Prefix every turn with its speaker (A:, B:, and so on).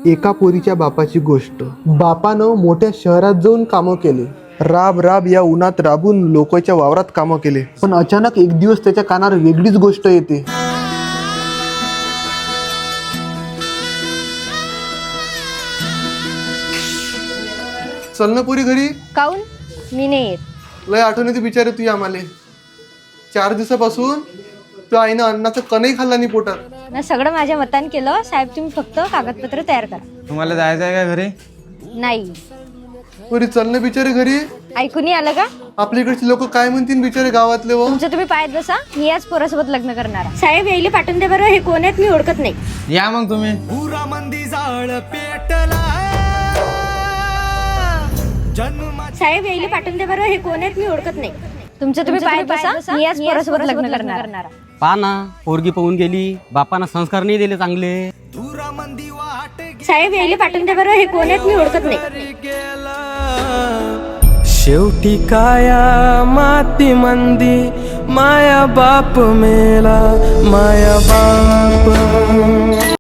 A: एका पोरीच्या बापाची गोष्ट. बापानं मोठ्या शहरात जाऊन कामं केले. राब राब या उन्हात राबून लोकांच्या वावरात कामं केले. पण अचानक एक दिवस त्याच्या कानावर वेगळीच गोष्ट येते. चल ना पुरी घरी.
B: काऊन मी नाही येत.
A: लय आठवण येते बिचारे तुझी आम्हाला. 4 दिवसापासून तू आईनं अन्नाचं कणही खाल्ला नाही पोटात.
B: ना सगळं माझ्या मतान केलं साहेब. तुम्ही फक्त कागदपत्र तयार करा.
C: तुम्हाला जायचं आहे का घरी?
B: नाही
A: पुरी चल ना बिचारे घरी.
B: ऐकून नाही आलं का?
A: आपल्या इकडचे लोक काय म्हणतील बिचारे गावातले. व
B: तुमचं तुम्ही पाहत बसा. मी याच पोरासोबत लग्न करणार. साहेब यायला पाठवून दे बरं. हे कोण आहेत मी ओळखत नाही.
C: या मग तुम्ही.
B: साहेब यायला पाठवून दे बरं. हे कोण आहेत मी ओळखत नाही. तुमचं तुम्ही पाहत बसा. मी याच पोरासोबत लग्न करणार.
D: पा ना पोरगी पळून गेली. बापानं संस्कार नाही दिले चांगले.
B: साहेब यायला पाठवून दे बरं. हे कोण आहेत मी ओळखत नाही.
E: शेवटी काया माती मंदी माया बाप मेला माया बाप.